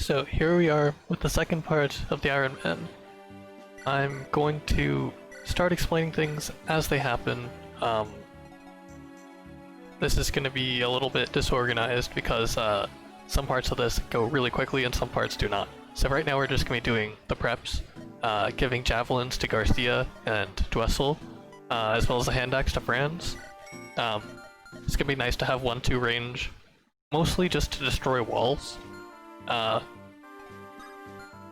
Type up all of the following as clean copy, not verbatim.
So here we are with the second part of the Iron Man. I'm going to start explaining things as they happen. This is going to be a little bit disorganized because some parts of this go really quickly and some parts do not. So right now we're just going to be doing the preps, giving javelins to Garcia and Dwessel, as well as a hand axe to Franz. It's going to be nice to have 1-2 range, mostly just to destroy walls.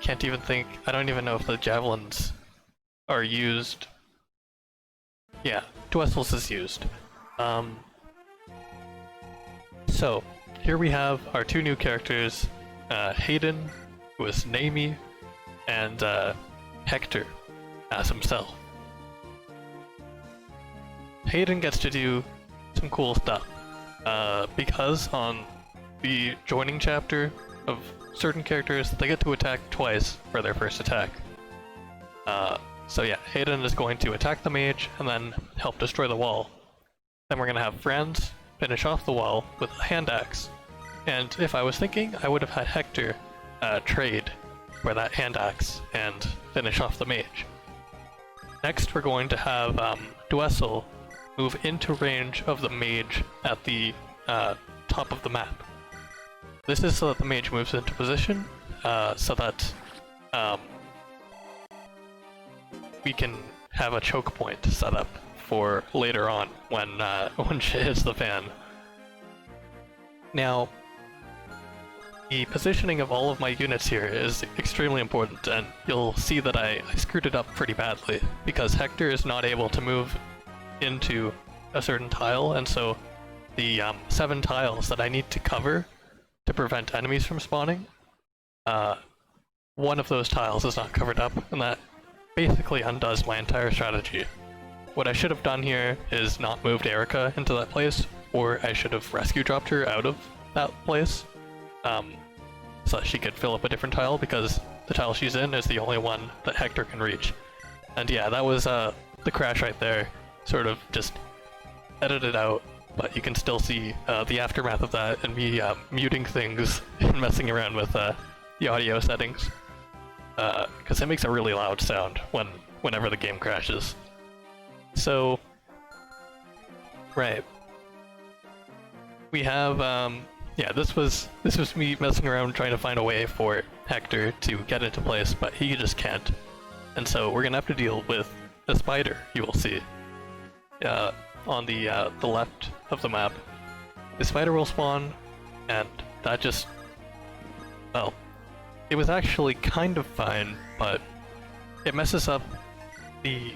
Can't even think, I don't even know if the javelins are used. Yeah, Dwessel's is used. So, here we have our two new characters, Hayden, who is Naomi, and Hector as himself. Hayden gets to do some cool stuff, because on the joining chapter of certain characters, they get to attack twice for their first attack. So yeah, Hayden is going to attack the mage and then help destroy the wall. Then we're going to have Franz finish off the wall with a hand axe. And if I was thinking, I would have had Hector trade for that hand axe and finish off the mage. Next we're going to have Dwessel move into range of the mage at the top of the map. This is so that the mage moves into position, so that we can have a choke point set up for later on when shit hits the fan. Now, the positioning of all of my units here is extremely important, and you'll see that I screwed it up pretty badly, because Hector is not able to move into a certain tile, and so the 7 tiles that I need to cover to prevent enemies from spawning, one of those tiles is not covered up, and that basically undoes my entire strategy. What I should have done here is not moved Erica into that place, or I should have rescue dropped her out of that place, so that she could fill up a different tile, because the tile she's in is the only one that Hector can reach. And yeah, that was the crash right there, sort of just edited out. But you can still see the aftermath of that and me muting things and messing around with the audio settings. Because it makes a really loud sound whenever the game crashes. So, right. We have, yeah, this was me messing around trying to find a way for Hector to get into place, but he just can't. And so we're gonna have to deal with a spider, you will see. On the left of the map. The spider will spawn, and that just... well, it was actually kind of fine, but it messes up the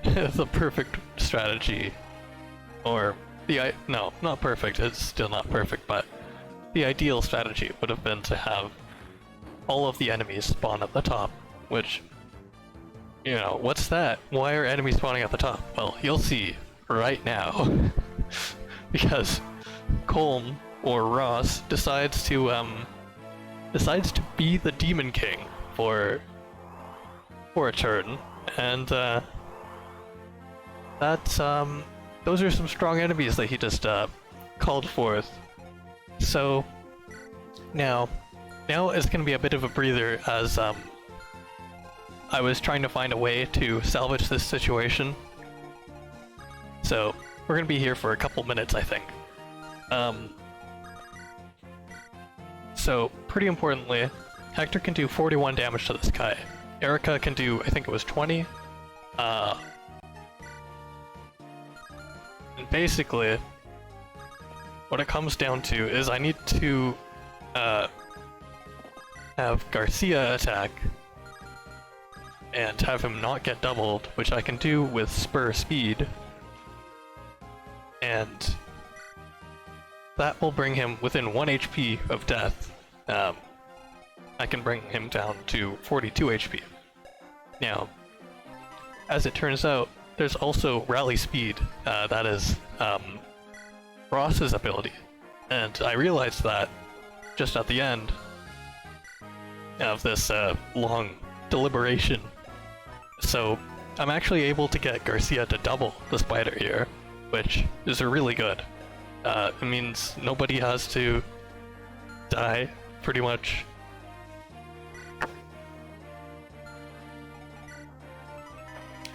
the perfect strategy. Or no, not perfect, it's still not perfect, but the ideal strategy would have been to have all of the enemies spawn at the top, which, you know, what's that? Why are enemies spawning at the top? Well, you'll see right now. Because Colm, or Ross, decides to be the Demon King for a turn, and those are some strong enemies that he just called forth. So now it's gonna be a bit of a breather, as I was trying to find a way to salvage this situation. So we're gonna be here for a couple minutes, I think. So pretty importantly, Hector can do 41 damage to this guy. Erica can do, I think it was 20. And basically, what it comes down to is I need to have Garcia attack and have him not get doubled, which I can do with Spur Speed. And that will bring him within 1 HP of death. I can bring him down to 42 HP. Now, as it turns out, there's also Rally Speed, that is Ross's ability. And I realized that just at the end of this long deliberation. So I'm actually able to get Garcia to double the spider here, which is really good. It means nobody has to die pretty much.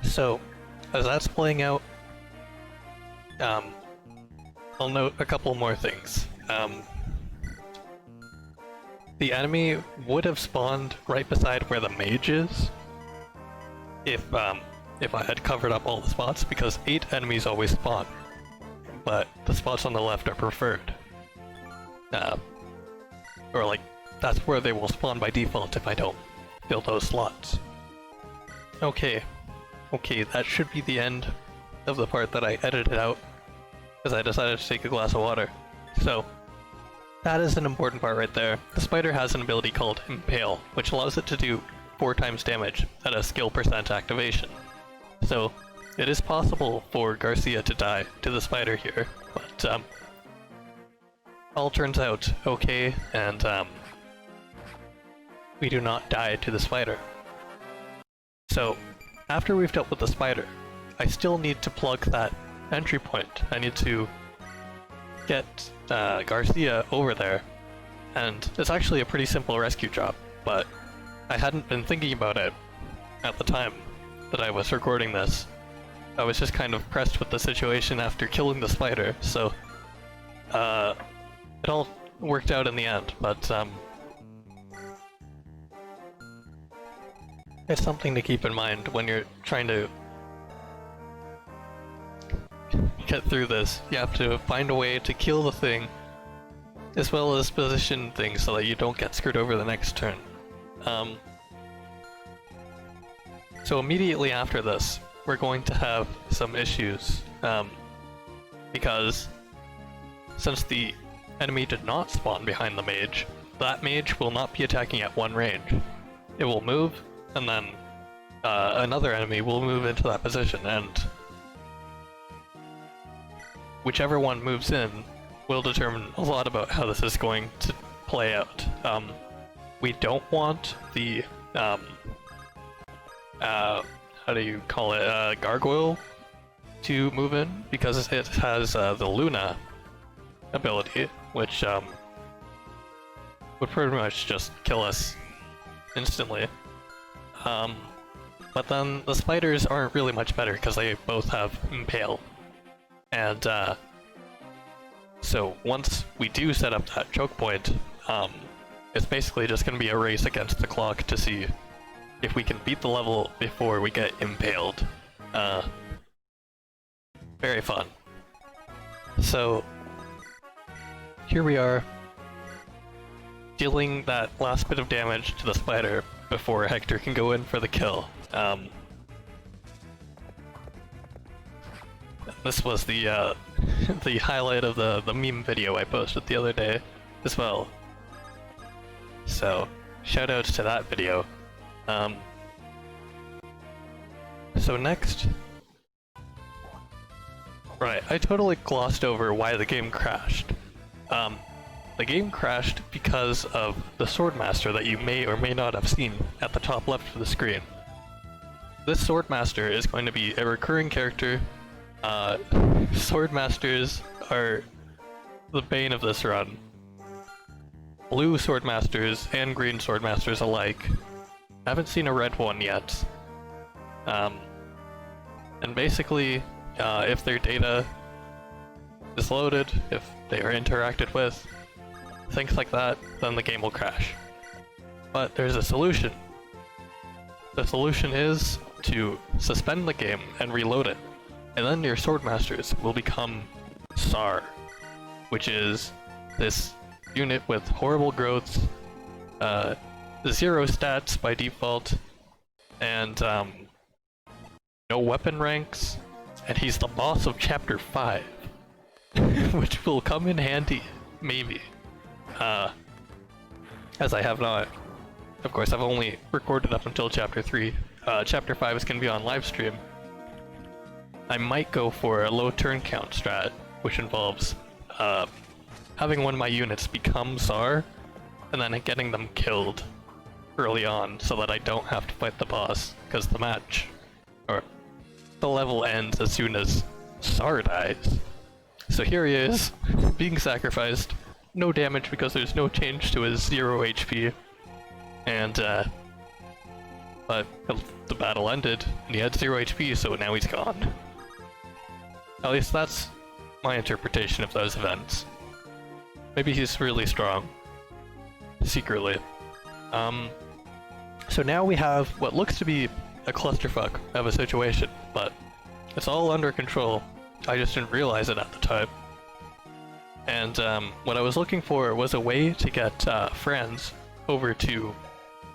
So, as that's playing out, I'll note a couple more things. The enemy would have spawned right beside where the mage is if I had covered up all the spots, because 8 enemies always spawn, but the spots on the left are preferred. Or like, that's where they will spawn by default if I don't fill those slots. Okay, that should be the end of the part that I edited out, because I decided to take a glass of water. So, that is an important part right there. The spider has an ability called Impale, which allows it to do 4 times damage at a skill percent activation. So, it is possible for Garcia to die to the spider here, but all turns out okay, and we do not die to the spider. So, after we've dealt with the spider, I still need to plug that entry point. I need to get Garcia over there, and it's actually a pretty simple rescue job, but I hadn't been thinking about it at the time that I was recording this. I was just kind of pressed with the situation after killing the spider, so it all worked out in the end, but it's something to keep in mind when you're trying to get through this. You have to find a way to kill the thing, as well as position things so that you don't get screwed over the next turn. So immediately after this, we're going to have some issues, because since the enemy did not spawn behind the mage, that mage will not be attacking at one range. It will move, and then another enemy will move into that position, and whichever one moves in will determine a lot about how this is going to play out. We don't want the, how do you call it, gargoyle to move in, because it has the Luna ability, which would pretty much just kill us instantly. But then the spiders aren't really much better because they both have Impale. And so once we do set up that choke point, it's basically just going to be a race against the clock to see if we can beat the level before we get impaled. Very fun. So here we are, dealing that last bit of damage to the spider before Hector can go in for the kill. This was the the highlight of the meme video I posted the other day as well. So shoutouts to that video. So next, right, I totally glossed over why the game crashed. The game crashed because of the Swordmaster that you may or may not have seen at the top left of the screen. This Swordmaster is going to be a recurring character. Swordmasters are the bane of this run. Blue Swordmasters and green Swordmasters alike. I haven't seen a red one yet. And basically, if their data is loaded, if they are interacted with, things like that, then the game will crash. But there's a solution. The solution is to suspend the game and reload it. And then your Swordmasters will become SAR, which is this unit with horrible growth, 0 stats by default, and no weapon ranks, and he's the boss of Chapter 5, which will come in handy, maybe. As I have not. Of course, I've only recorded up until Chapter 3. Chapter 5 is going to be on livestream. I might go for a low turn count strat, which involves having one of my units become SAR, and then getting them killed early on so that I don't have to fight the boss, because the match, or the level ends as soon as SAR dies. So here he is, being sacrificed, no damage because there's no change to his 0 HP. And, but the battle ended, and he had 0 HP, so now he's gone. At least that's my interpretation of those events. Maybe he's really strong. Secretly. So now we have what looks to be a clusterfuck of a situation, but it's all under control. I just didn't realize it at the time. And what I was looking for was a way to get Franz over to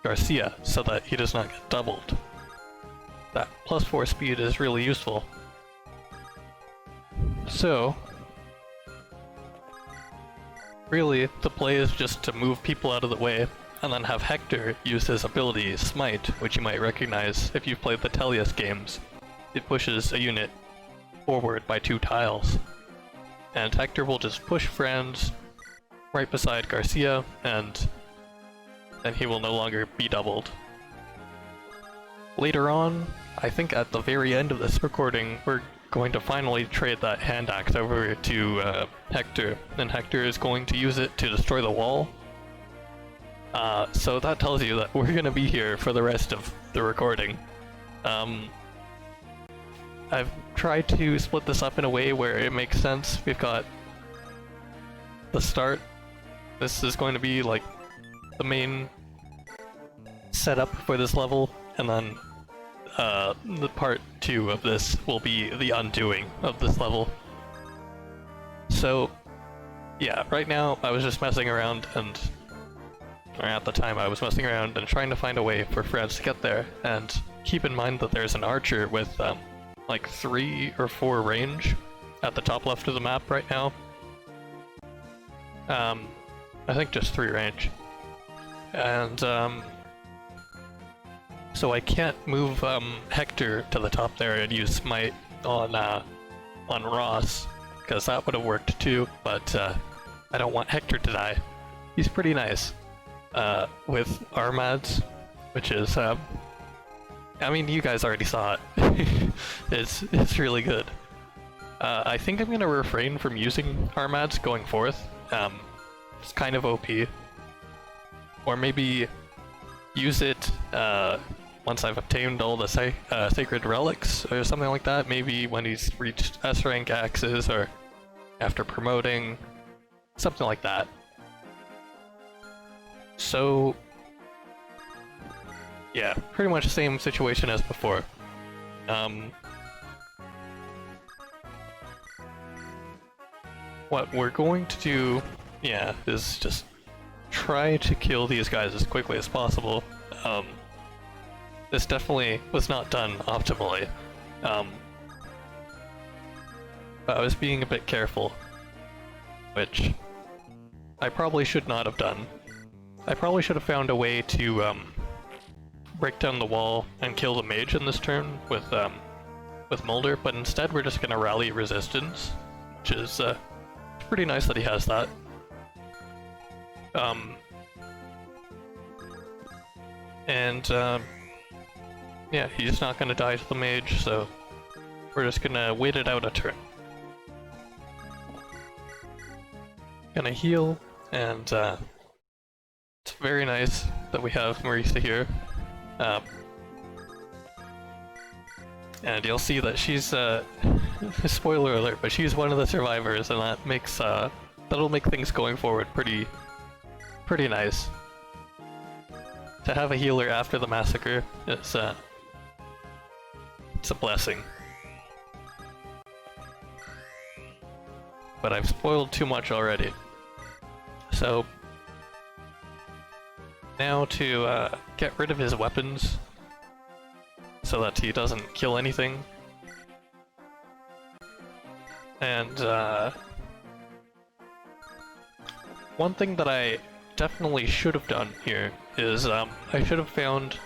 Garcia so that he does not get doubled. That +4 speed is really useful. So, really, the play is just to move people out of the way, and then have Hector use his ability, Smite, which you might recognize if you've played the Tellius games. It pushes a unit forward by 2 tiles. And Hector will just push Franz right beside Garcia, and then he will no longer be doubled. Later on, I think at the very end of this recording, we're going to finally trade that hand axe over to Hector, and Hector is going to use it to destroy the wall. So that tells you that we're gonna be here for the rest of the recording. I've tried to split this up in a way where it makes sense. We've got the start. This is going to be like the main setup for this level, and then the part 2 of this will be the undoing of this level. So yeah, right now I was just messing around, and or at the time I was messing around and trying to find a way for Franz to get there, and keep in mind that there's an archer with like 3 or 4 range at the top left of the map right now. I think just 3 range. And so I can't move Hector to the top there and use Smite on Ross, because that would have worked too, but I don't want Hector to die. He's pretty nice with Armads, which is I mean, you guys already saw it. It's really good. I think I'm gonna refrain from using Armads going forth. It's kind of OP. Or maybe use it once I've obtained all the sacred relics or something like that. Maybe when he's reached S rank axes, or after promoting, something like that. So yeah, pretty much the same situation as before. What we're going to do, yeah, is just try to kill these guys as quickly as possible. This definitely was not done optimally. But I was being a bit careful, which I probably should not have done. I probably should have found a way to break down the wall and kill the mage in this turn with Mulder, but instead we're just gonna rally resistance, which is pretty nice that he has that. Yeah, he's not gonna die to the mage, so we're just gonna wait it out a turn. Gonna heal, and it's very nice that we have Marisa here. And you'll see that she's spoiler alert, but she's one of the survivors, and that makes that'll make things going forward pretty nice. To have a healer after the massacre is it's a blessing. But I've spoiled too much already. So now to get rid of his weapons so that he doesn't kill anything. And one thing that I definitely should have done here is I should have found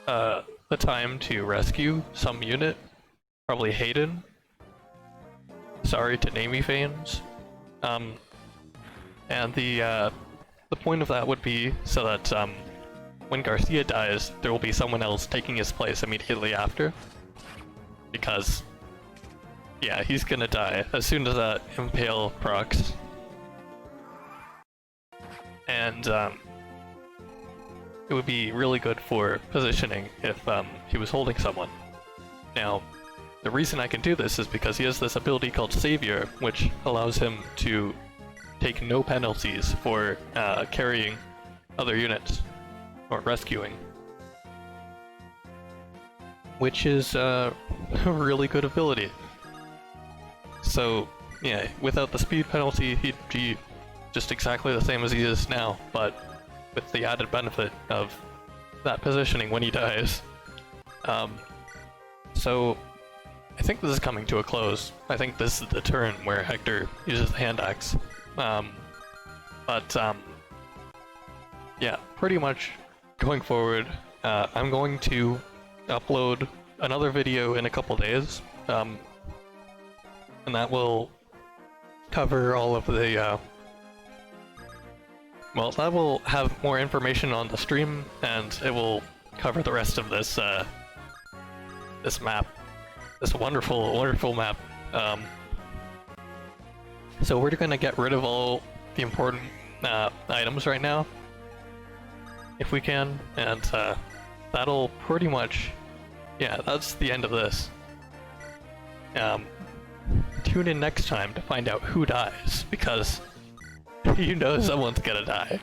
the time to rescue some unit, probably Hayden. Sorry to Namey fans. And the point of that would be so that when Garcia dies, there will be someone else taking his place immediately after. Because, yeah, he's gonna die as soon as that Impale procs. and it would be really good for positioning if he was holding someone. Now, the reason I can do this is because he has this ability called Savior, which allows him to take no penalties for carrying other units or rescuing, which is a really good ability. So yeah, without the speed penalty, he'd be just exactly the same as he is now, but with the added benefit of that positioning when he dies. So I think this is coming to a close. I think this is the turn where Hector uses the hand axe. Yeah, pretty much going forward, I'm going to upload another video in a couple days, and that will cover all of the, well, that will have more information on the stream, and it will cover the rest of this, this map. This wonderful, wonderful map. So we're gonna get rid of all the important items right now, if we can, and that'll pretty much, yeah, that's the end of this. Tune in next time to find out who dies, because you know someone's gonna die.